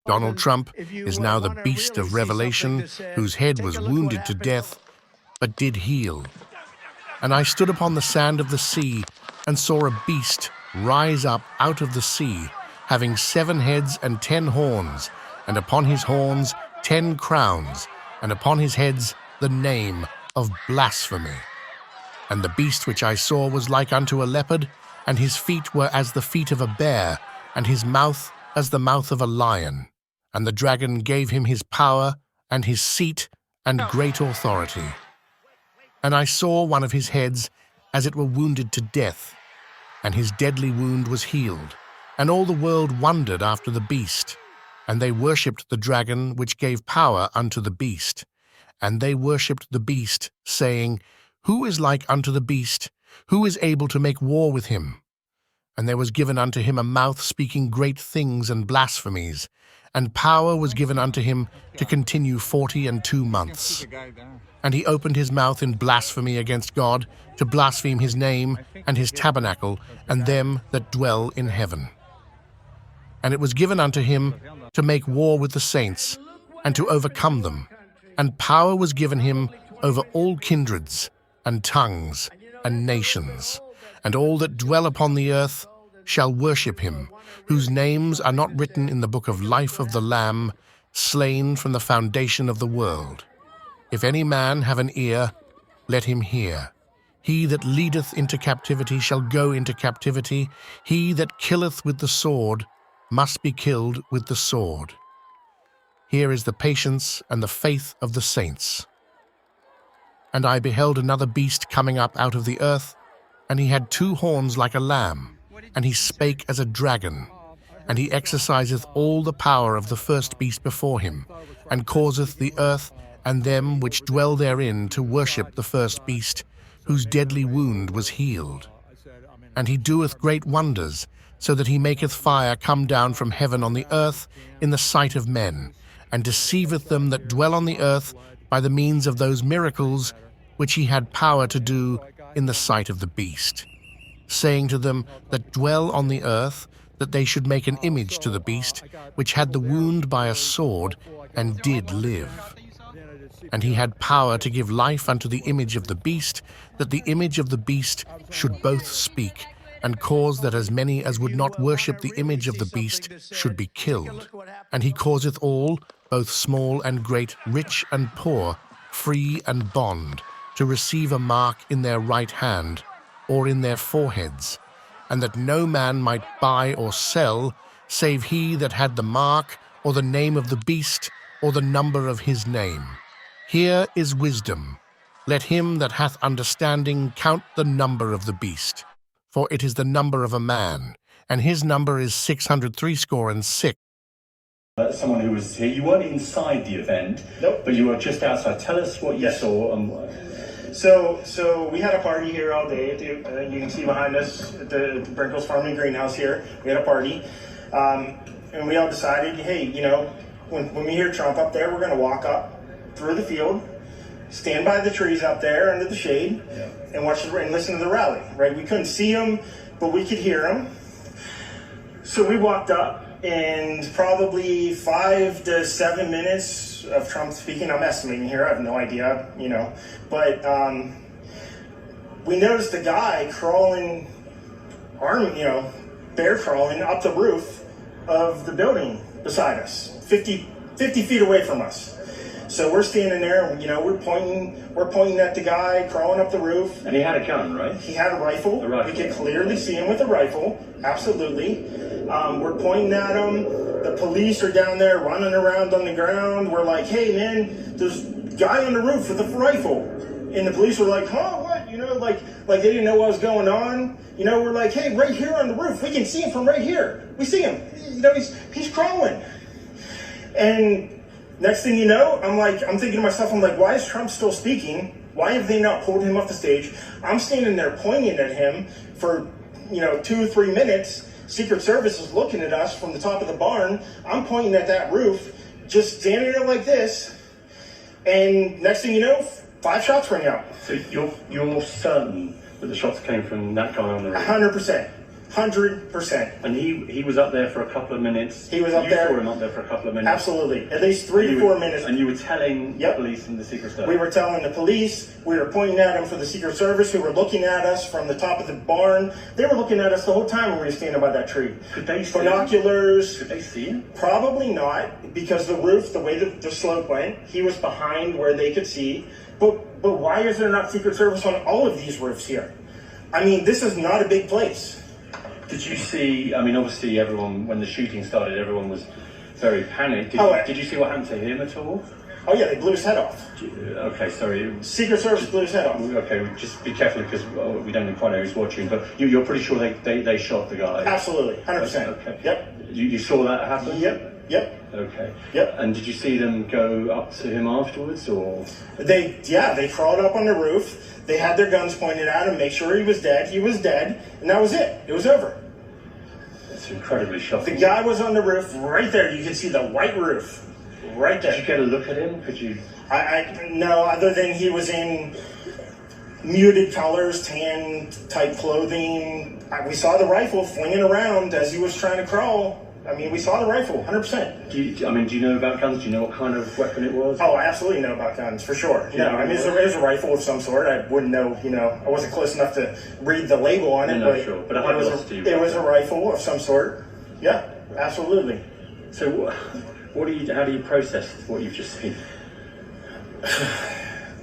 Donald Trump is now the beast of Revelation, whose head was wounded to death, but did heal. And I stood upon the sand of the sea, and saw a beast rise up out of the sea, having 7 heads and 10 horns, and upon his horns 10 crowns, and upon his heads the name of blasphemy. And the beast which I saw was like unto a leopard, and his feet were as the feet of a bear, and his mouth as the mouth of a lion. And the dragon gave him his power, and his seat, and great authority. And I saw one of his heads as it were wounded to death, and his deadly wound was healed. And all the world wondered after the beast. And they worshipped the dragon which gave power unto the beast. And they worshipped the beast, saying, Who is like unto the beast? Who is able to make war with him? And there was given unto him a mouth speaking great things and blasphemies, and power was given unto him to continue 42 months. And he opened his mouth in blasphemy against God, to blaspheme his name, and his tabernacle, and them that dwell in heaven. And it was given unto him to make war with the saints, and to overcome them. And power was given him over all kindreds, and tongues, and nations. And all that dwell upon the earth shall worship him, whose names are not written in the book of life of the Lamb, slain from the foundation of the world. If any man have an ear, let him hear. He that leadeth into captivity shall go into captivity. He that killeth with the sword must be killed with the sword. Here is the patience and the faith of the saints. And I beheld another beast coming up out of the earth, and he had 2 horns like a lamb, and he spake as a dragon. And he exerciseth all the power of the first beast before him, and causeth the earth and them which dwell therein to worship the first beast, whose deadly wound was healed. And he doeth great wonders, so that he maketh fire come down from heaven on the earth in the sight of men, and deceiveth them that dwell on the earth by the means of those miracles which he had power to do in the sight of the beast, saying to them that dwell on the earth that they should make an image to the beast, which had the wound by a sword, and did live. And he had power to give life unto the image of the beast, that the image of the beast should both speak, and cause that as many as would not worship the image of the beast should be killed. And he causeth all, both small and great, rich and poor, free and bond, to receive a mark in their right hand, or in their foreheads, and that no man might buy or sell, save he that had the mark, or the name of the beast, or the number of his name. Here is wisdom. Let him that hath understanding count the number of the beast, for it is the number of a man, and his number is 666. Someone who was here, you weren't inside the event, Nope. but you were just outside. Tell us what you saw. So we had a party here all day. You can see behind us at the Brinkles Farming Greenhouse here. We had a party, and we all decided, hey, when we hear Trump up there, we're going to walk up through the field, stand by the trees up there under the shade, and watch and listen to the rally. Right? We couldn't see him, but we could hear him. So we walked up, and probably 5 to 7 minutes of Trump speaking. I'm estimating here. I have no idea, but we noticed a guy crawling, bear crawling up the roof of the building beside us, 50 feet away from us. So we're standing there, and we're pointing at the guy crawling up the roof. And he had a gun, right? He had a rifle. We could clearly see him with a rifle. Absolutely. We're pointing at him. The police are down there running around on the ground. We're like, hey man, there's a guy on the roof with a rifle. And the police were like, huh, what? Like they didn't know what was going on. We're like, hey, right here on the roof. We can see him from right here. We see him. He's crawling. And next thing you know, I'm thinking to myself, why is Trump still speaking? Why have they not pulled him off the stage? I'm standing there pointing at him for, 2 or 3 minutes. Secret Service is looking at us from the top of the barn. I'm pointing at that roof, just standing there like this. And next thing you know, 5 shots ring out. So you're certain that the shots came from that guy on the roof? 100%. 100%. And he was up there for a couple of minutes. He was up there. You saw him up there for a couple of minutes. Absolutely. At least 3 to 4 minutes. And you were telling Yep. the police and the Secret Service. We were telling the police, we were pointing at them for the Secret Service, who were looking at us from the top of the barn. They were looking at us the whole time when we were standing by that tree. Could they see Binoculars. Could they see him? Probably not, because the roof, the way the slope went, he was behind where they could see. But why is there not Secret Service on all of these roofs here? I mean, this is not a big place. Did you see, I mean, obviously everyone, when the shooting started, everyone was very panicked. Did you see what happened to him at all? Oh yeah, they blew his head off. Okay, sorry. Secret Service blew his head off. Okay, just be careful because we don't quite know who's watching, but you're pretty sure they shot the guy? Absolutely, 100%. Okay. Yep. You saw that happen? Yep. Okay. Yep. And did you see them go up to him afterwards, or? They crawled up on the roof. They had their guns pointed at him, make sure he was dead. He was dead, and that was it. It was over. It's incredibly shocking. The guy was on the roof right there. You can see the white roof right there. Did you get a look at him? Could you? No, other than he was in muted colors, tan type clothing. We saw the rifle flinging around as he was trying to crawl. I mean, we saw the rifle, 100%. Do you know about guns? Do you know what kind of weapon it was? Oh, I absolutely know about guns, for sure. No, I mean, it was a rifle of some sort. I wouldn't know, I wasn't close enough to read the label on it, but sure. But it was a rifle of some sort. Yeah, absolutely. So how do you process what you've just seen?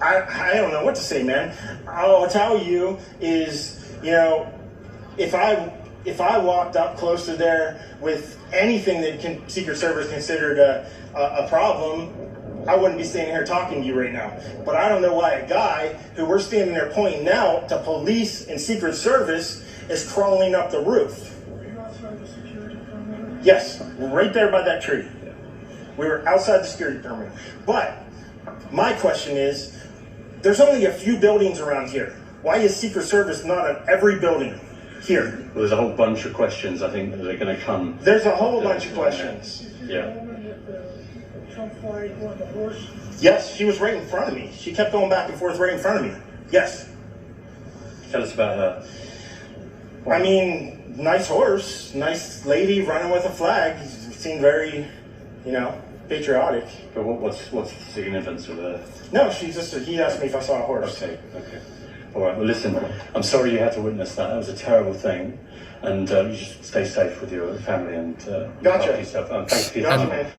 I don't know what to say, man. All I'll tell you is, if I walked up close to there with anything that Secret Service considered a problem, I wouldn't be standing here talking to you right now. But I don't know why a guy who we're standing there pointing out to police and Secret Service is crawling up the roof. Were you outside the security perimeter? Yes, right there by that tree. We were outside the security perimeter. But my question is, there's only a few buildings around here. Why is Secret Service not at every building here? Well, there's a whole bunch of questions I think that are going to come. There's a whole bunch of questions. Yeah. The Trump flag on the horse? Yes, she was right in front of me. She kept going back and forth right in front of me. Yes. Tell us about her. I mean, nice horse, nice lady running with a flag. Seemed very, patriotic. But what's the significance of her? No, he asked me if I saw a horse. Okay. All right, well, listen, I'm sorry you had to witness that. That was a terrible thing. And you just stay safe with your family and look Gotcha. after yourself. Thanks for your Gotcha, time. man.